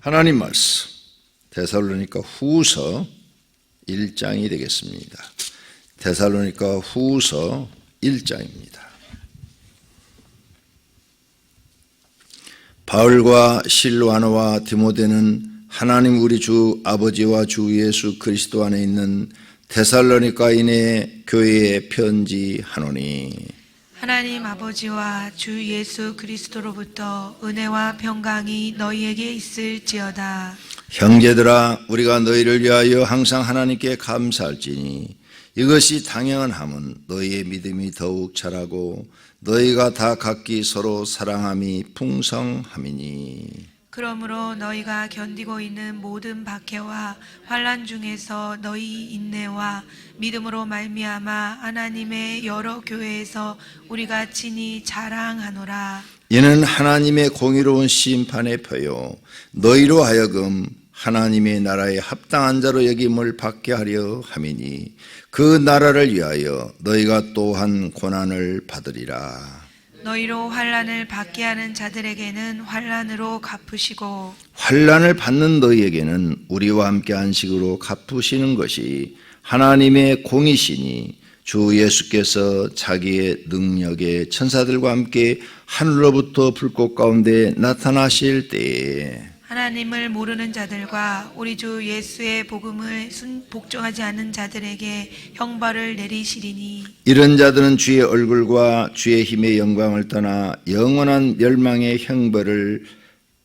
하나님 말씀 데살로니가 후서 1장이 되겠습니다. 데살로니가 후서 1장입니다. 바울과 실와노와 디모데는 하나님 우리 주 아버지와 주 예수 그리스도 안에 있는 데살로니가인의 교회에 편지하노니 하나님 아버지와 주 예수 그리스도로부터 은혜와 평강이 너희에게 있을지어다. 형제들아, 우리가 너희를 위하여 항상 하나님께 감사할지니 이것이 당연함은 너희의 믿음이 더욱 자라고 너희가 다 각기 서로 사랑함이 풍성함이니. 그러므로 너희가 견디고 있는 모든 박해와 환난 중에서 너희 인내와 믿음으로 말미암아 하나님의 여러 교회에서 우리가 친히 자랑하노라. 이는 하나님의 공의로운 심판의 표요 너희로 하여금 하나님의 나라에 합당한 자로 여김을 받게 하려 함이니 그 나라를 위하여 너희가 또한 고난을 받으리라. 너희로 환난을 받게 하는 자들에게는 환난으로 갚으시고 환난을 받는 너희에게는 우리와 함께 안식으로 갚으시는 것이 하나님의 공이시니 주 예수께서 자기의 능력의 천사들과 함께 하늘로부터 불꽃 가운데 나타나실 때에 하나님을 모르는 자들과 우리 주 예수의 복음을 복종하지 않는 자들에게 형벌을 내리시리니 이런 자들은 주의 얼굴과 주의 힘의 영광을 떠나 영원한 멸망의 형벌을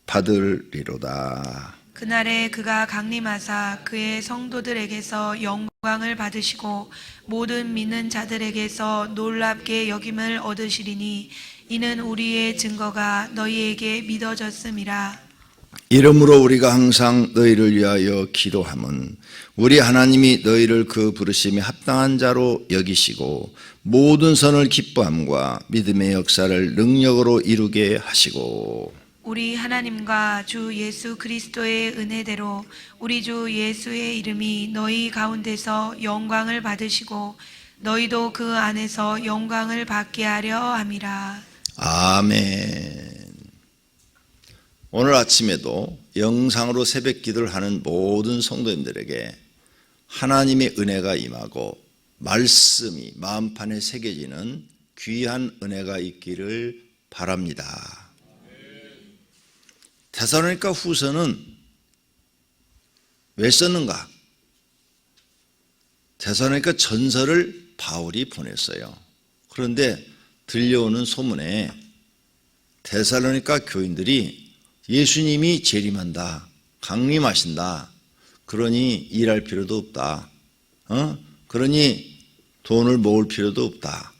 받으리로다. 그날에 그가 강림하사 그의 성도들에게서 영광을 받으시고 모든 믿는 자들에게서 놀랍게 여김을 얻으시리니 이는 우리의 증거가 너희에게 믿어졌음이라. 이러므로 우리가 항상 너희를 위하여 기도함은 우리 하나님이 너희를 그 부르심에 합당한 자로 여기시고 모든 선을 기뻐함과 믿음의 역사를 능력으로 이루게 하시고 우리 하나님과 주 예수 그리스도의 은혜대로 우리 주 예수의 이름이 너희 가운데서 영광을 받으시고 너희도 그 안에서 영광을 받게 하려 함이라. 아멘. 오늘 아침에도 영상으로 새벽 기도를 하는 모든 성도님들에게 하나님의 은혜가 임하고 말씀이 마음판에 새겨지는 귀한 은혜가 있기를 바랍니다. 데살로니가 후서는 왜 썼는가? 데살로니가 전서를 바울이 보냈어요. 그런데 들려오는 소문에 데살로니가 교인들이 예수님이 재림한다, 강림하신다, 그러니 일할 필요도 없다, 그러니 돈을 모을 필요도 없다,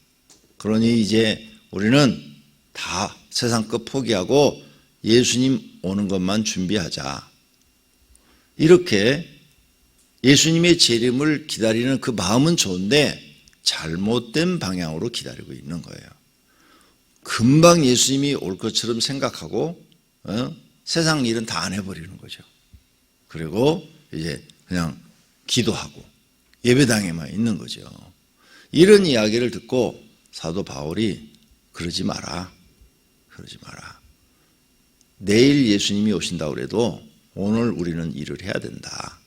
그러니 이제 우리는 다 세상 것 포기하고 예수님 오는 것만 준비하자. 이렇게 예수님의 재림을 기다리는 그 마음은 좋은데 잘못된 방향으로 기다리고 있는 거예요. 금방 예수님이 올 것처럼 생각하고 세상 일은 다 안 해버리는 거죠. 그리고 이제 그냥 기도하고 예배당에만 있는 거죠. 이런 이야기를 듣고 사도 바울이 그러지 마라. 내일 예수님이 오신다고 그래도 오늘 우리는 일을 해야 된다.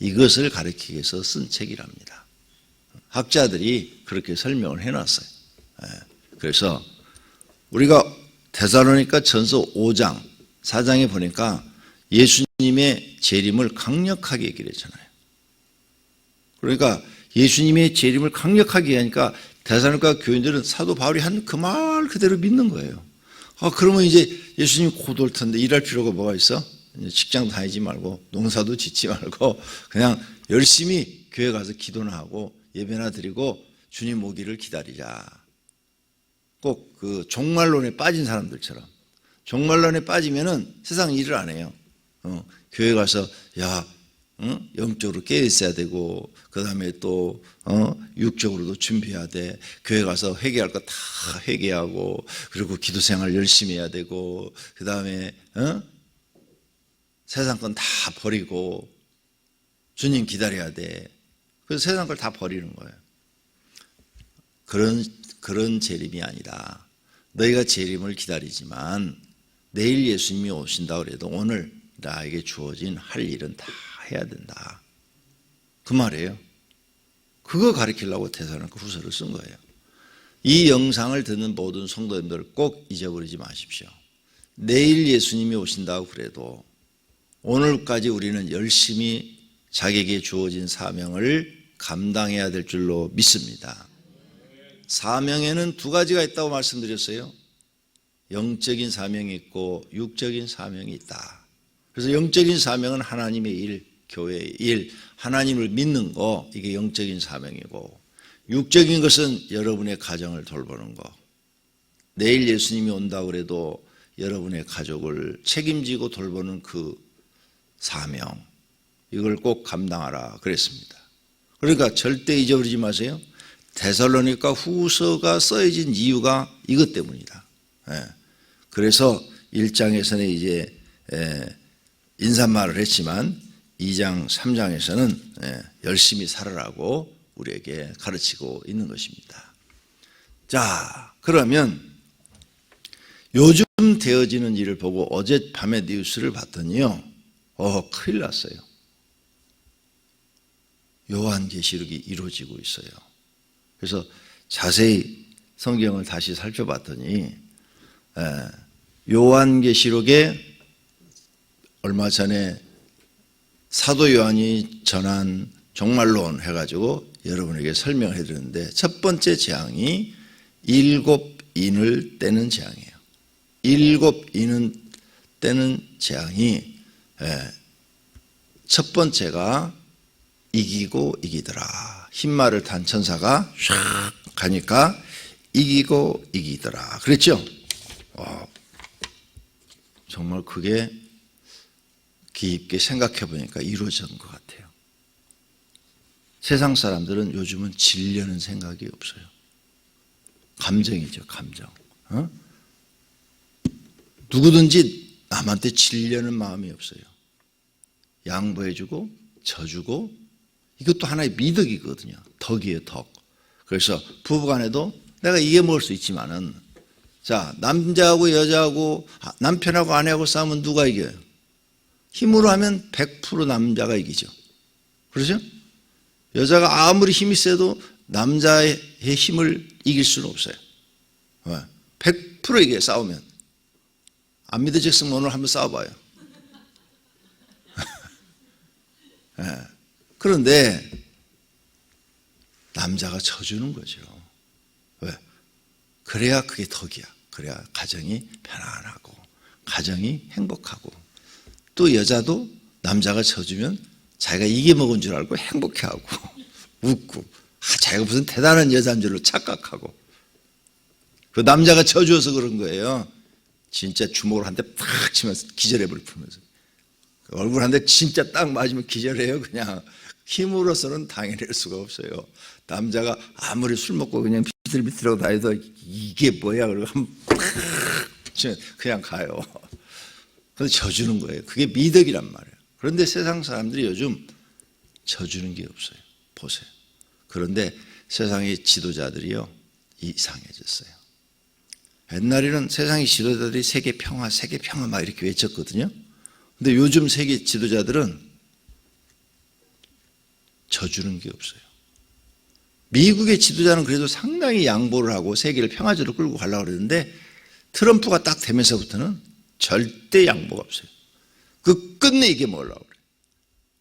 이것을 가르치기 위해서 쓴 책이랍니다. 학자들이 그렇게 설명을 해놨어요. 그래서 우리가 데살로니가 전서 5장, 4장에 보니까 예수님의 재림을 강력하게 얘기를 했잖아요. 그러니까 예수님의 재림을 강력하게 하니까 데살로니가 교인들은 사도 바울이 한 그 말 그대로 믿는 거예요. 그러면 이제 예수님 곧 올 텐데 일할 필요가 뭐가 있어? 직장 다니지 말고 농사도 짓지 말고 그냥 열심히 교회 가서 기도나 하고 예배나 드리고 주님 오기를 기다리자. 꼭 그 종말론에 빠진 사람들처럼 종말론에 빠지면은 세상 일을 안 해요. 교회 가서 영적으로 깨어 있어야 되고 그 다음에 또 육적으로도 준비해야 돼. 교회 가서 회개할 거 다 회개하고 그리고 기도 생활 열심히 해야 되고 그 다음에 세상 건 다 버리고 주님 기다려야 돼. 그래서 세상 걸 다 버리는 거예요. 그런 재림이 아니라 너희가 재림을 기다리지만 내일 예수님이 오신다고 해도 오늘 나에게 주어진 할 일은 다 해야 된다. 그 말이에요. 그거 가르치려고 데살로니가 후서를 쓴 거예요. 이 영상을 듣는 모든 성도님들 꼭 잊어버리지 마십시오. 내일 예수님이 오신다고 그래도 오늘까지 우리는 열심히 자기에게 주어진 사명을 감당해야 될 줄로 믿습니다. 사명에는 두 가지가 있다고 말씀드렸어요. 영적인 사명이 있고 육적인 사명이 있다. 그래서 영적인 사명은 하나님의 일, 교회의 일, 하나님을 믿는 거, 이게 영적인 사명이고, 육적인 것은 여러분의 가정을 돌보는 거. 내일 예수님이 온다고 그래도 여러분의 가족을 책임지고 돌보는 그 사명, 이걸 꼭 감당하라 그랬습니다. 그러니까 절대 잊어버리지 마세요. 데살로니가 후서가 써진 이유가 이것 때문이다. 그래서 1장에서는 이제 인사말을 했지만 2장, 3장에서는 열심히 살아라고 우리에게 가르치고 있는 것입니다. 자, 그러면 요즘 되어지는 일을 보고 어젯밤에 뉴스를 봤더니요, 큰일 났어요. 요한계시록이 이루어지고 있어요. 그래서 자세히 성경을 다시 살펴봤더니 요한계시록에 얼마 전에 사도 요한이 전한 종말론 해가지고 여러분에게 설명해 드렸는데, 첫 번째 재앙이 7인을 떼는 재앙이에요. 7인을 떼는 재앙이 첫 번째가 이기고 이기더라. 흰말을 탄 천사가 샥 가니까 이기고 이기더라. 그랬죠? 정말 그게 깊게 생각해 보니까 이루어진 것 같아요. 세상 사람들은 요즘은 질려는 생각이 없어요. 감정이죠, 감정. 누구든지 남한테 질려는 마음이 없어요. 양보해주고 져주고, 이것도 하나의 미덕이거든요. 덕이에요, 덕. 그래서 부부간에도 내가 이게 먹을 수 있지만은, 자, 남자하고 여자하고 남편하고 아내하고 싸우면 누가 이겨요? 힘으로 하면 100% 남자가 이기죠. 그렇죠? 여자가 아무리 힘이 세도 남자의 힘을 이길 수는 없어요. 100% 이게 싸우면. 안 믿어졌으면 오늘 한번 싸워봐요. 그런데 남자가 져주는 거죠. 왜? 그래야 그게 덕이야. 그래야 가정이 편안하고 가정이 행복하고, 또 여자도 남자가 져주면 자기가 이게 먹은 줄 알고 행복해하고 웃고, 자기가 무슨 대단한 여자인 줄로 착각하고. 그 남자가 져줘서 그런 거예요. 진짜 주먹을 한 대 팍 치면서 기절해버릴 뻔해서, 얼굴 한 대 진짜 딱 맞으면 기절해요. 그냥 힘으로서는 당해낼 수가 없어요. 남자가 아무리 술 먹고 그냥 비틀비틀하고 다녀도 이게 뭐야 그러고 한번 팍 치면 그냥 가요. 그래서 져주는 거예요. 그게 미덕이란 말이에요. 그런데 세상 사람들이 요즘 져주는 게 없어요. 보세요. 그런데 세상의 지도자들이요, 이상해졌어요. 옛날에는 세상의 지도자들이 세계 평화 막 이렇게 외쳤거든요. 근데 요즘 세계 지도자들은 져주는 게 없어요. 미국의 지도자는 그래도 상당히 양보를 하고 세계를 평화적으로 끌고 가려고 그러는데, 트럼프가 딱 되면서부터는 절대 양보가 없어요. 그 끝내 이게 뭐라고 그래요.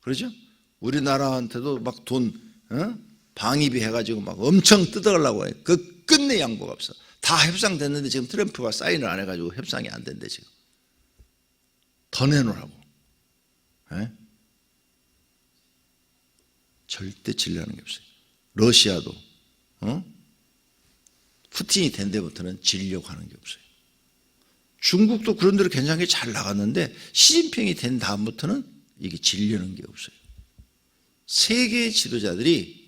그렇죠? 우리나라한테도 막 돈 방위비 해가지고 막 엄청 뜯어가려고 해요. 그 끝내 양보가 없어. 다 협상됐는데 지금 트럼프가 사인을 안 해가지고 협상이 안 된대 지금. 더 내놓으라고. 절대 질려는 게 없어요. 러시아도 푸틴이 된 데부터는 질려고 하는 게 없어요. 중국도 그런 대로 괜찮게 잘 나갔는데 시진핑이 된 다음부터는 이게 질려는 게 없어요. 세계의 지도자들이,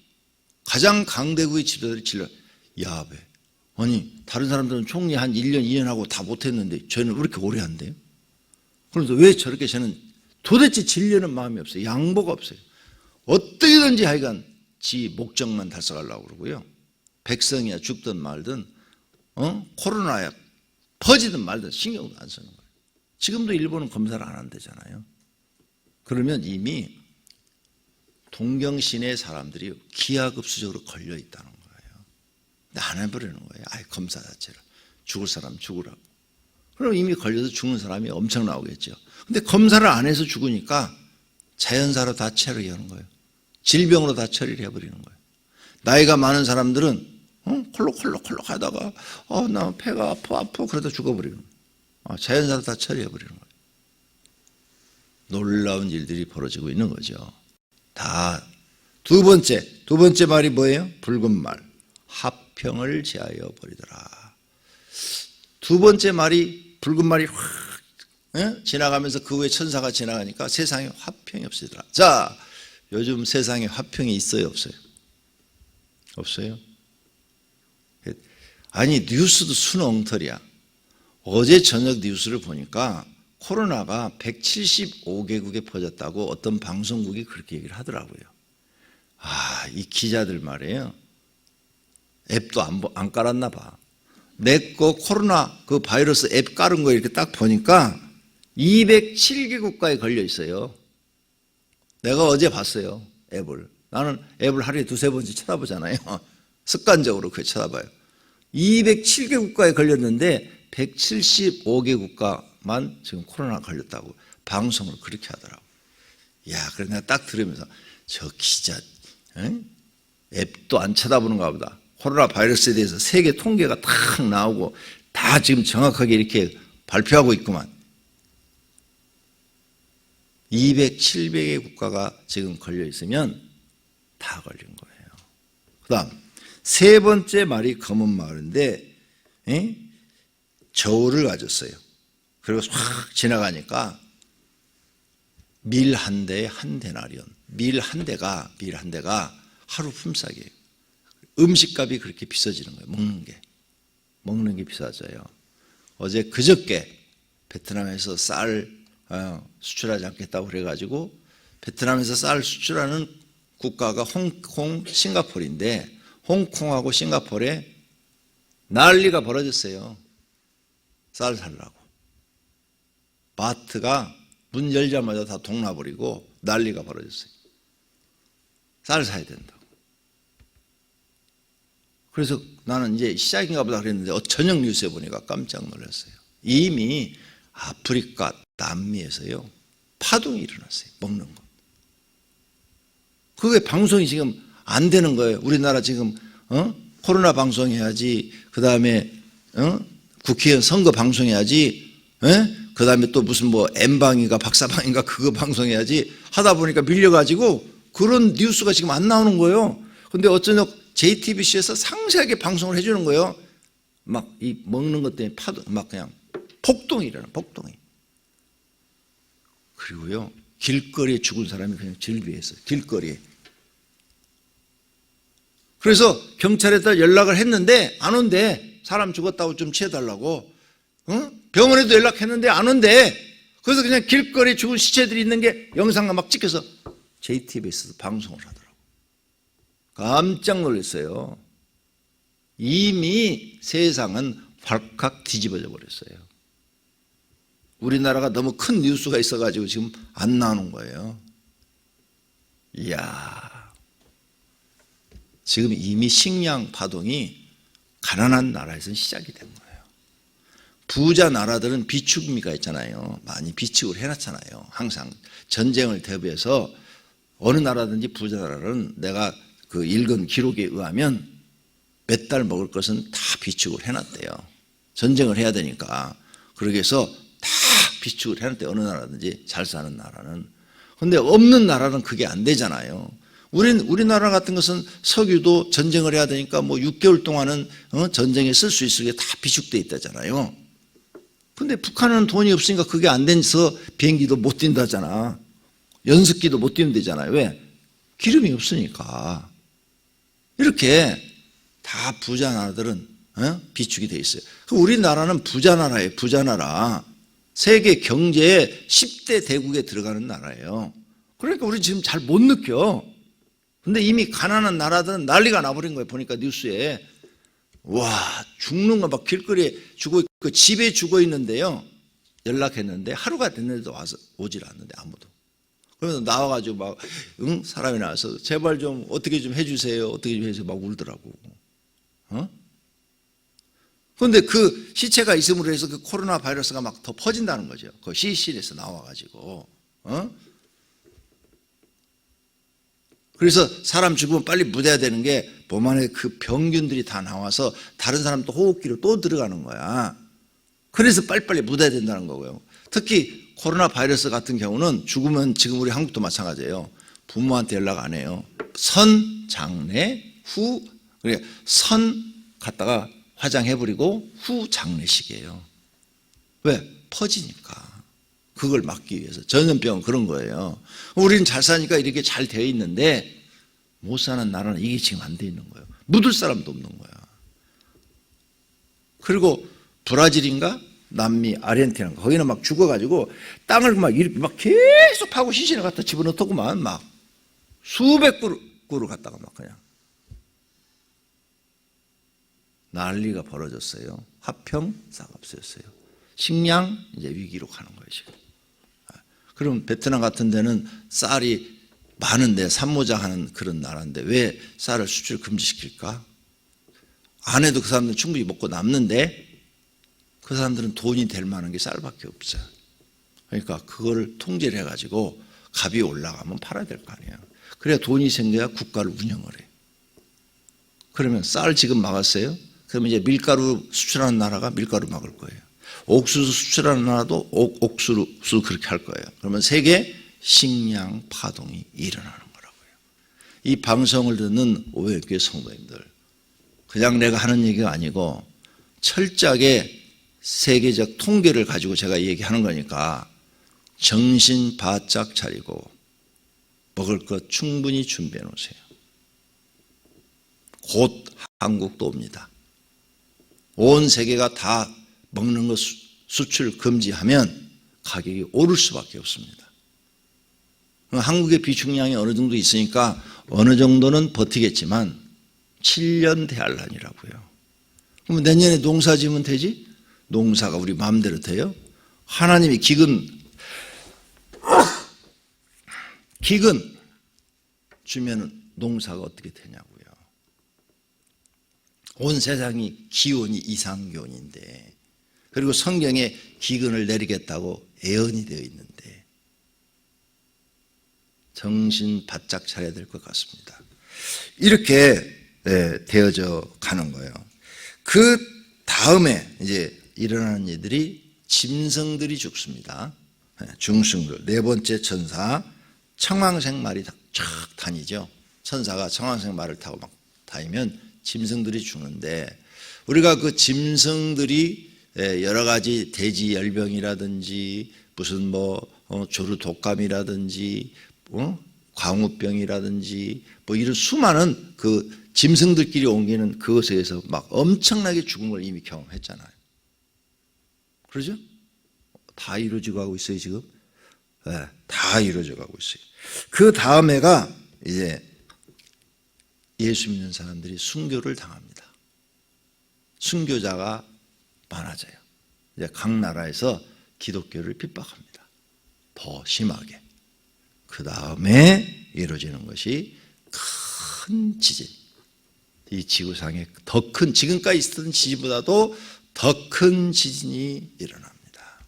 가장 강대국의 지도자들이 질려. 야, 왜? 아니 다른 사람들은 총리 한 1년 2년 하고 다 못했는데 저는 왜 이렇게 오래 한대요? 그래서 왜 저렇게 저는 도대체 질려는 마음이 없어요. 양보가 없어요. 어떻게든지 하여간 지 목적만 달성하려고 그러고요. 백성이야 죽든 말든 코로나야 퍼지든 말든 신경도 안 쓰는 거예요. 지금도 일본은 검사를 안 한대잖아요. 그러면 이미 동경시내 사람들이 기하급수적으로 걸려 있다는 거예요. 근데 안 해버리는 거예요. 아예 검사 자체를. 죽을 사람 죽으라고. 그럼 이미 걸려서 죽는 사람이 엄청 나오겠죠. 근데 검사를 안 해서 죽으니까 자연사로 다 처리하는 거예요. 질병으로 다 처리를 해버리는 거예요. 나이가 많은 사람들은 콜록콜록 하다가 나 배가 아파 그러다 죽어버리는 거예요. 자연사로 다 처리해버리는 거예요. 놀라운 일들이 벌어지고 있는 거죠. 다 두 번째 말이 뭐예요? 붉은 말. 화평을 제하여 버리더라. 두 번째 말이 붉은 말이 확 지나가면서 그 후에 천사가 지나가니까 세상에 화평이 없어지더라. 자, 요즘 세상에 화평이 있어요, 없어요? 없어요? 아니, 뉴스도 순엉터리야. 어제 저녁 뉴스를 보니까 코로나가 175개국에 퍼졌다고 어떤 방송국이 그렇게 얘기를 하더라고요. 이 기자들 말이에요. 앱도 안 깔았나 봐. 내 거 코로나 그 바이러스 앱 깔은 거 이렇게 딱 보니까 207개 국가에 걸려 있어요. 내가 어제 봤어요, 앱을. 나는 앱을 하루에 두세 번씩 쳐다보잖아요. 습관적으로 그렇게 쳐다봐요. 207개 국가에 걸렸는데 175개 국가만 지금 코로나 걸렸다고 방송을 그렇게 하더라고. 야, 그래서 내가 딱 들으면서 저 기자 앱도 안 쳐다보는가 보다. 코로나 바이러스에 대해서 세계 통계가 딱 나오고 다 지금 정확하게 이렇게 발표하고 있구만. 200, 700의 국가가 지금 걸려 있으면 다 걸린 거예요. 그 다음 세 번째 말이 검은 말인데 저울을 가졌어요. 그리고 확 지나가니까 밀 한 대에 한 데나리온. 밀 한 대가 하루 품삯이에요. 음식값이 그렇게 비싸지는 거예요. 먹는 게 비싸져요. 어제 그저께 베트남에서 쌀 수출하지 않겠다고 그래가지고 베트남에서 쌀 수출하는 국가가 홍콩, 싱가포르인데 홍콩하고 싱가포르에 난리가 벌어졌어요. 쌀 살라고. 마트가 문 열자마자 다 동나버리고 난리가 벌어졌어요. 쌀 사야 된다고. 그래서 나는 이제 시작인가 보다 그랬는데 저녁 뉴스에 보니까 깜짝 놀랐어요. 이미 아프리카, 남미에서요 파동이 일어났어요. 먹는 거. 그게 방송이 지금 안 되는 거예요. 우리나라 지금 코로나 방송해야지. 그 다음에 국회의원 선거 방송해야지. 그 다음에 또 무슨 뭐 N방인가 박사방인가 그거 방송해야지 하다 보니까 밀려가지고 그런 뉴스가 지금 안 나오는 거예요. 근데 어쩌면 JTBC에서 상세하게 방송을 해주는 거예요. 막 이 먹는 것 때문에 막 그냥 폭동이 일어나, 폭동이. 그리고요, 길거리에 죽은 사람이 그냥 즐비했어요. 길거리에. 그래서 경찰에다 연락을 했는데 안 온대. 사람 죽었다고 좀 취해달라고. 병원에도 연락했는데 안 온대. 그래서 그냥 길거리에 죽은 시체들이 있는 게 영상을 막 찍혀서 JTBC에서 방송을 하더라고. 깜짝 놀랐어요. 이미 세상은 발칵 뒤집어져 버렸어요. 우리나라가 너무 큰 뉴스가 있어가지고 지금 안 나오는 거예요. 이야, 지금 이미 식량 파동이 가난한 나라에서는 시작이 된 거예요. 부자 나라들은 비축미가 있잖아요. 많이 비축을 해놨잖아요. 항상 전쟁을 대비해서 어느 나라든지 부자 나라는 내가 그 읽은 기록에 의하면 몇 달 먹을 것은 다 비축을 해놨대요. 전쟁을 해야 되니까. 그러기 위해서 다 비축을 해놨대요. 어느 나라든지 잘 사는 나라는. 그런데 없는 나라는 그게 안 되잖아요. 우리나라 같은 것은 석유도 전쟁을 해야 되니까 뭐 6개월 동안은 전쟁에 쓸 수 있을 게 다 비축돼 있다잖아요. 근데 북한은 돈이 없으니까 그게 안 돼서 비행기도 못 뛴다잖아. 연습기도 못 뛰는데잖아요. 왜? 기름이 없으니까. 이렇게 다 부자 나라들은 비축이 돼 있어요. 우리나라는 부자 나라예요. 부자 나라. 세계 경제의 10대 대국에 들어가는 나라예요. 그러니까 우리 지금 잘 못 느껴. 근데 이미 가난한 나라들은 난리가 나버린 거예요. 보니까 뉴스에. 와, 죽는 거 막 길거리에 죽어 있고 집에 죽어 있는데요. 연락했는데 하루가 됐는데도 와서 오질 않는데 아무도. 그래서 나와가지고 막, 응? 사람이 나와서 제발 좀 어떻게 좀 해주세요. 어떻게 좀 해주세요. 막 울더라고. 그런데 그 시체가 있음으로 해서 그 코로나 바이러스가 막 더 퍼진다는 거죠. 그 CC에서 나와가지고. 그래서 사람 죽으면 빨리 묻어야 되는 게 몸 안에 그 병균들이 다 나와서 다른 사람 또 호흡기로 또 들어가는 거야. 그래서 빨리빨리 묻어야 된다는 거고요. 특히 코로나 바이러스 같은 경우는 죽으면 지금 우리 한국도 마찬가지예요. 부모한테 연락 안 해요. 선, 장례, 후, 그래 선 갔다가 화장해버리고 후 장례식이에요. 왜? 퍼지니까. 그걸 막기 위해서. 전염병은 그런 거예요. 우리는 잘 사니까 이렇게 잘 되어 있는데 못 사는 나라는 이게 지금 안 돼 있는 거예요. 묻을 사람도 없는 거야. 그리고 브라질인가? 남미, 아르헨티나인가? 거기는 막 죽어가지고 땅을 막 이렇게 막 계속 파고 시신을 갖다 집어넣더구만 막 수백 그루 갖다가 막 그냥 난리가 벌어졌어요. 화평사가 없어졌어요. 식량 이제 위기로 가는 거예요 지금. 그럼 베트남 같은 데는 쌀이 많은데 산모장하는 그런 나라인데 왜 쌀을 수출 금지시킬까? 안 해도 그 사람들은 충분히 먹고 남는데 그 사람들은 돈이 될 만한 게 쌀밖에 없어요. 그러니까 그거를 통제를 해가지고 값이 올라가면 팔아야 될 거 아니에요. 그래야 돈이 생겨야 국가를 운영을 해. 그러면 쌀 지금 막았어요? 그러면 이제 밀가루 수출하는 나라가 밀가루 막을 거예요. 옥수수 수출하는 나라도 옥수수 그렇게 할 거예요. 그러면 세계 식량 파동이 일어나는 거라고요. 이 방송을 듣는 오해교회 성도님들, 그냥 내가 하는 얘기가 아니고 철저하게 세계적 통계를 가지고 제가 얘기하는 거니까 정신 바짝 차리고 먹을 것 충분히 준비해 놓으세요. 곧 한국도 옵니다. 온 세계가 다 먹는 것 수출 금지하면 가격이 오를 수밖에 없습니다. 한국의 비축량이 어느 정도 있으니까 어느 정도는 버티겠지만 7년 대한란이라고요. 그럼 내년에 농사 지으면 되지? 농사가 우리 마음대로 돼요? 하나님이 기근 주면 농사가 어떻게 되냐고요. 온 세상이 기온이 이상기온인데 그리고 성경에 기근을 내리겠다고 예언이 되어 있는데 정신 바짝 차려야 될 것 같습니다. 이렇게 되어져 가는 거예요. 그 다음에 이제 일어나는 일들이 짐승들이 죽습니다. 중승들. 네 번째 천사 청황색 말이 쫙 다니죠. 천사가 청황색 말을 타고 막 다니면 짐승들이 죽는데 우리가 그 짐승들이 여러 가지 돼지 열병이라든지 무슨 조루 독감이라든지 광우병이라든지 이런 수많은 그 짐승들끼리 옮기는 그것에 의해서 막 엄청나게 죽은 걸 이미 경험했잖아요. 그러죠? 다 이루어져 가고 있어요 지금. 네, 다 이루어져 가고 있어요. 그 다음에가 이제 예수 믿는 사람들이 순교를 당합니다. 순교자가 많아져요. 이제 각 나라에서 기독교를 핍박합니다. 더 심하게. 그 다음에 이루어지는 것이 큰 지진. 이 지구상에 더 큰, 지금까지 있었던 지진보다도 더 큰 지진이 일어납니다.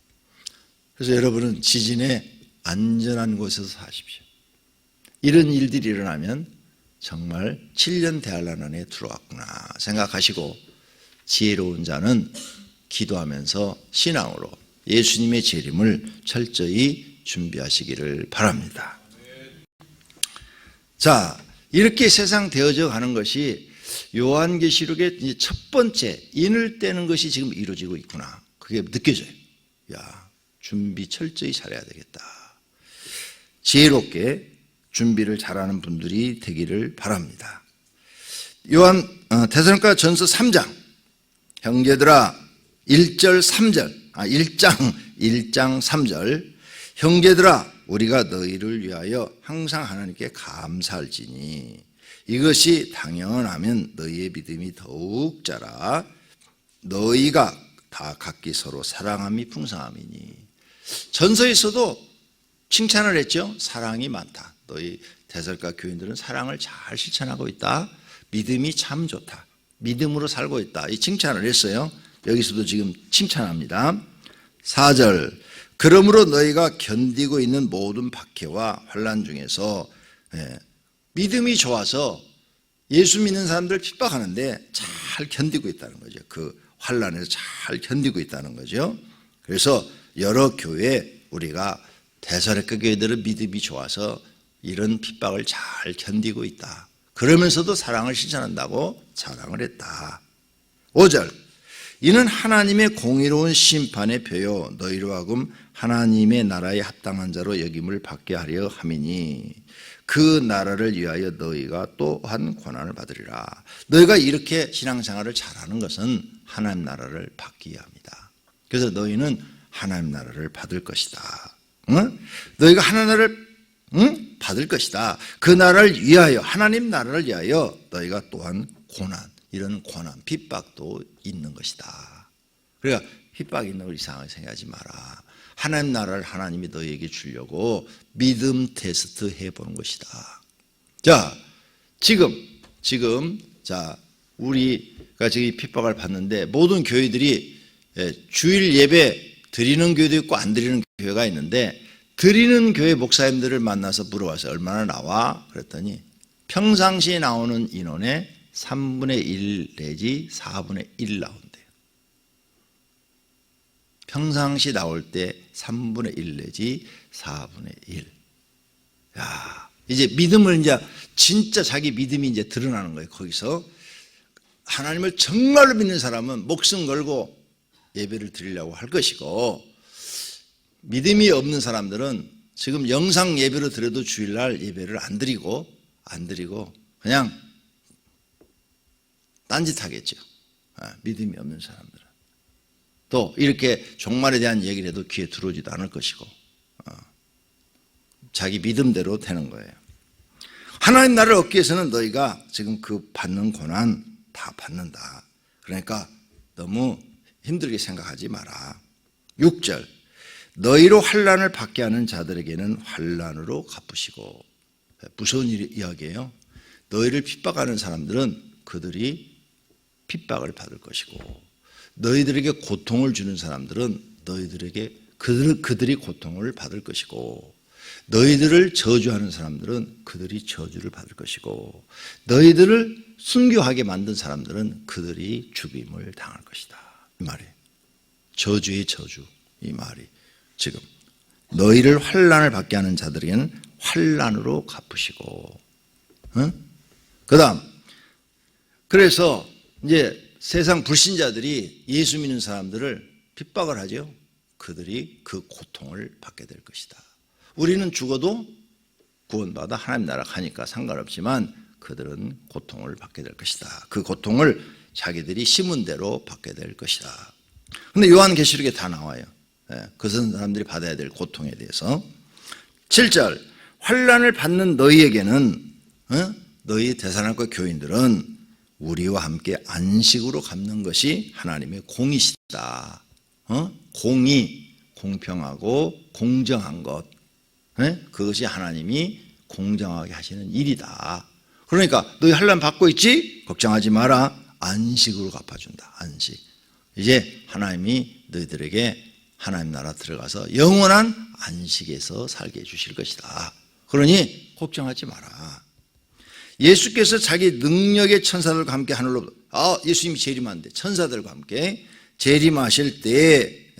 그래서 여러분은 지진에 안전한 곳에서 사십시오. 이런 일들이 일어나면 정말 7년 대환란 안에 들어왔구나 생각하시고 지혜로운 자는 기도하면서 신앙으로 예수님의 재림을 철저히 준비하시기를 바랍니다. 자, 이렇게 세상 되어져 가는 것이 요한계시록의 첫 번째 인을 떼는 것이 지금 이루어지고 있구나. 그게 느껴져요. 야, 준비 철저히 잘해야 되겠다. 지혜롭게 준비를 잘하는 분들이 되기를 바랍니다. 데살로니가 전서 3장 형제들아 1장 3절 형제들아 우리가 너희를 위하여 항상 하나님께 감사할지니 이것이 당연하면 너희의 믿음이 더욱 자라 너희가 다 각기 서로 사랑함이 풍성함이니 전서에서도 칭찬을 했죠. 사랑이 많다. 너희 데살로니가 교인들은 사랑을 잘 실천하고 있다. 믿음이 참 좋다. 믿음으로 살고 있다. 이 칭찬을 했어요. 여기서도 지금 칭찬합니다. 4절, 그러므로 너희가 견디고 있는 모든 박해와 환난 중에서 믿음이 좋아서 예수 믿는 사람들 핍박하는데 잘 견디고 있다는 거죠. 그 환난에서 잘 견디고 있다는 거죠. 그래서 여러 교회 우리가 데살로니가 교회들은 믿음이 좋아서 이런 핍박을 잘 견디고 있다. 그러면서도 사랑을 실천한다고 자랑을 했다. 5절, 이는 하나님의 공의로운 심판의 표요 너희로 하여금 하나님의 나라에 합당한 자로 여김을 받게 하려 함이니 그 나라를 위하여 너희가 또한 고난을 받으리라. 너희가 이렇게 신앙생활을 잘하는 것은 하나님 나라를 받기 위함이다. 그래서 너희는 하나님 나라를 받을 것이다. 응? 너희가 하나님 나라를 받을 것이다. 그 나라를 위하여, 하나님 나라를 위하여 너희가 또한 고난, 이런 고난, 핍박도 있는 것이다. 그러니까 핍박이 있는 걸 이상하게 생각하지 마라. 하나님 나라를 하나님이 너희에게 주려고 믿음 테스트 해보는 것이다. 자, 지금 자, 우리가 저기 핍박을 받는데 모든 교회들이 주일 예배 드리는 교회도 있고 안 드리는 교회가 있는데 드리는 교회 목사님들을 만나서 물어봤어요. 얼마나 나와? 그랬더니 평상시에 나오는 인원의 3분의 1 내지 4분의 1 나온대요. 평상시 나올 때 3분의 1 내지 4분의 1. 야, 이제 믿음을 이제 진짜 자기 믿음이 이제 드러나는 거예요. 거기서 하나님을 정말로 믿는 사람은 목숨 걸고 예배를 드리려고 할 것이고, 믿음이 없는 사람들은 지금 영상 예배로 드려도 주일날 예배를 안 드리고 그냥 딴짓하겠죠. 믿음이 없는 사람들은 또 이렇게 종말에 대한 얘기를 해도 귀에 들어오지도 않을 것이고 자기 믿음대로 되는 거예요. 하나님 나라를 얻기 위해서는 너희가 지금 그 받는 고난 다 받는다. 그러니까 너무 힘들게 생각하지 마라. 6절, 너희로 환난을 받게 하는 자들에게는 환난으로 갚으시고. 무서운 이야기예요. 너희를 핍박하는 사람들은 그들이 핍박을 받을 것이고, 너희들에게 고통을 주는 사람들은 너희들에게 그들이 고통을 받을 것이고, 너희들을 저주하는 사람들은 그들이 저주를 받을 것이고, 너희들을 순교하게 만든 사람들은 그들이 죽임을 당할 것이다. 이 말이 저주의 저주. 이 말이 지금 너희를 환난을 받게 하는 자들에게는 환난으로 갚으시고, 그 다음, 그래서 이제 세상 불신자들이 예수 믿는 사람들을 핍박을 하죠. 그들이 그 고통을 받게 될 것이다. 우리는 죽어도 구원받아 하나님 나라 가니까 상관없지만 그들은 고통을 받게 될 것이다. 그 고통을 자기들이 심은 대로 받게 될 것이다. 그런데 요한계시록에 다 나와요. 그 사람들이 받아야 될 고통에 대해서. 7절, 환난을 받는 너희에게는, 너희 데살로니가 교인들은 우리와 함께 안식으로 갚는 것이 하나님의 공이시다. 공의, 공평하고 공정한 것, 그것이 하나님이 공정하게 하시는 일이다. 그러니까 너희 환난 받고 있지? 걱정하지 마라. 안식으로 갚아준다. 안식. 이제 하나님이 너희들에게 하나님 나라 들어가서 영원한 안식에서 살게 해주실 것이다. 그러니 걱정하지 마라. 예수께서 자기 능력의 천사들과 함께 하늘로, 예수님이 재림하는데 천사들과 함께 재림하실 때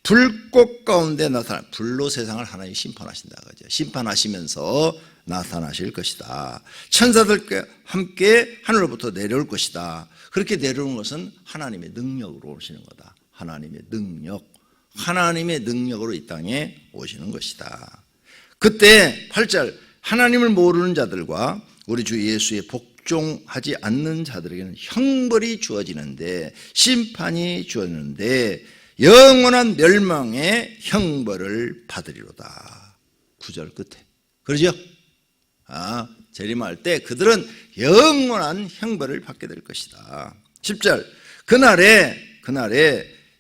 불꽃 가운데 나타나, 불로 세상을 하나님이 심판하신다. 그죠? 심판하시면서 나타나실 것이다. 천사들과 함께 하늘로부터 내려올 것이다. 그렇게 내려오는 것은 하나님의 능력으로 오시는 거다. 하나님의 능력. 하나님의 능력으로 이 땅에 오시는 것이다. 그때 8절, 하나님을 모르는 자들과 우리 주 예수의 복종하지 않는 자들에게는 형벌이 주어지는데, 심판이 주어지는데 영원한 멸망의 형벌을 받으리로다. 9절 끝에. 그러죠? 재림할 때 그들은 영원한 형벌을 받게 될 것이다. 10절, 그날에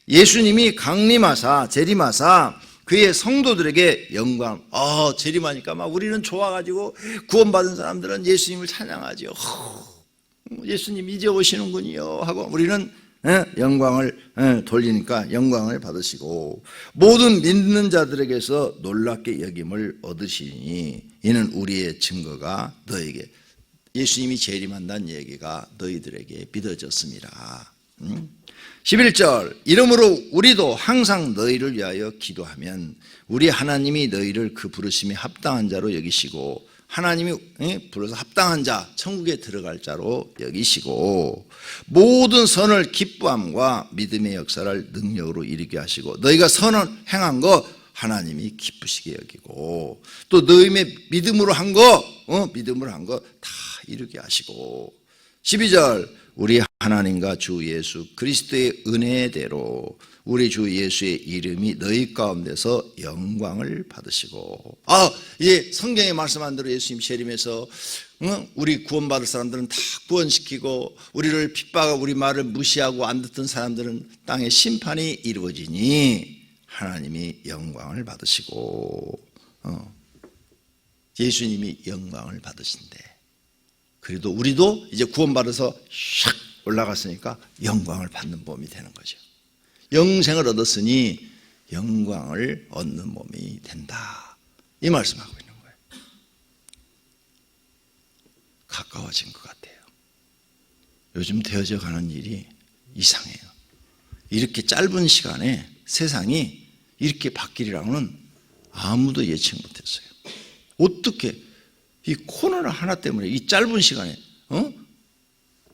예수님이 강림하사 재림하사 그의 성도들에게 영광. 재림하니까 막 우리는 좋아가지고 구원받은 사람들은 예수님을 찬양하죠. 예수님 이제 오시는군요 하고 우리는 영광을 돌리니까 영광을 받으시고, 모든 믿는 자들에게서 놀랍게 여김을 얻으시니 이는 우리의 증거가 너에게, 예수님이 재림한다는 얘기가 너희들에게 믿어졌습니다. 11절, 이러므로 우리도 항상 너희를 위하여 기도하면 우리 하나님이 너희를 그 부르심에 합당한 자로 여기시고, 하나님이 불러서 합당한 자, 천국에 들어갈 자로 여기시고, 모든 선을 기뻐함과 믿음의 역사를 능력으로 이루게 하시고, 너희가 선을 행한 거 하나님이 기쁘시게 여기고, 또 너희의 믿음으로 한 거 다 이루게 하시고. 12절, 우리 하나님과 주 예수 그리스도의 은혜대로 우리 주 예수의 이름이 너희 가운데서 영광을 받으시고. 예, 성경에 말씀한 대로 예수님 재림해서 우리 구원받을 사람들은 다 구원시키고, 우리를 핍박하고 우리 말을 무시하고 안 듣던 사람들은 땅의 심판이 이루어지니 하나님이 영광을 받으시고, 예수님이 영광을 받으신대. 그래도 우리도 이제 구원받아서 샥 올라갔으니까 영광을 받는 몸이 되는 거죠. 영생을 얻었으니 영광을 얻는 몸이 된다, 이 말씀하고 있는 거예요. 가까워진 것 같아요. 요즘 되어져 가는 일이 이상해요. 이렇게 짧은 시간에 세상이 이렇게 바뀌리라고는 아무도 예측 못했어요. 어떻게 이 코로나 하나 때문에 이 짧은 시간에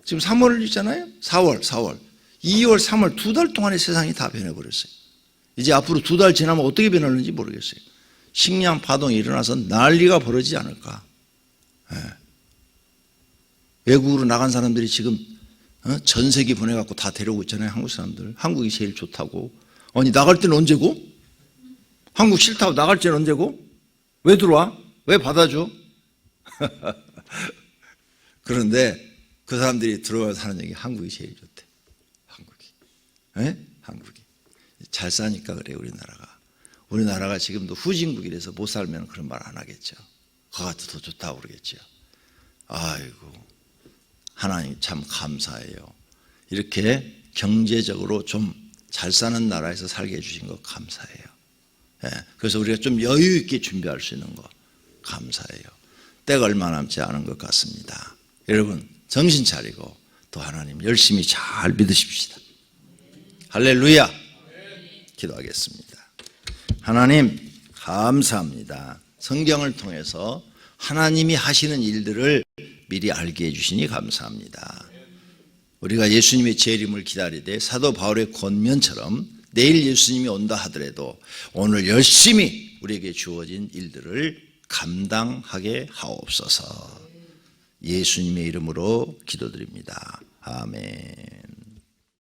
지금 3월이잖아요. 4월, 2월, 3월 2달 동안에 세상이 다 변해버렸어요. 이제 앞으로 2달 지나면 어떻게 변하는지 모르겠어요. 식량 파동이 일어나서 난리가 벌어지지 않을까. 외국으로 나간 사람들이 지금 전세기 보내갖고 다 데려오고 있잖아요. 한국 사람들. 한국이 제일 좋다고. 아니, 나갈 때는 언제고? 한국 싫다고 나갈 때는 언제고? 왜 들어와? 왜 받아줘? 그런데 그 사람들이 들어와서 하는 얘기, 한국이 제일 좋대. 한국이 잘 사니까 그래. 우리나라가 지금도 후진국이라서 못 살면 그런 말 안 하겠죠. 거기가 더 좋다고 그러겠죠. 아이고, 하나님 참 감사해요. 이렇게 경제적으로 좀 잘 사는 나라에서 살게 해주신 거 감사해요. 그래서 우리가 좀 여유 있게 준비할 수 있는 거 감사해요. 때가 얼마 남지 않은 것 같습니다. 여러분 정신 차리고 또 하나님 열심히 잘 믿으십시다. 할렐루야. 기도하겠습니다. 하나님 감사합니다. 성경을 통해서 하나님이 하시는 일들을 미리 알게 해주시니 감사합니다. 우리가 예수님의 재림을 기다리되 사도 바울의 권면처럼 내일 예수님이 온다 하더라도 오늘 열심히 우리에게 주어진 일들을 감당하게 하옵소서. 예수님의 이름으로 기도드립니다. 아멘.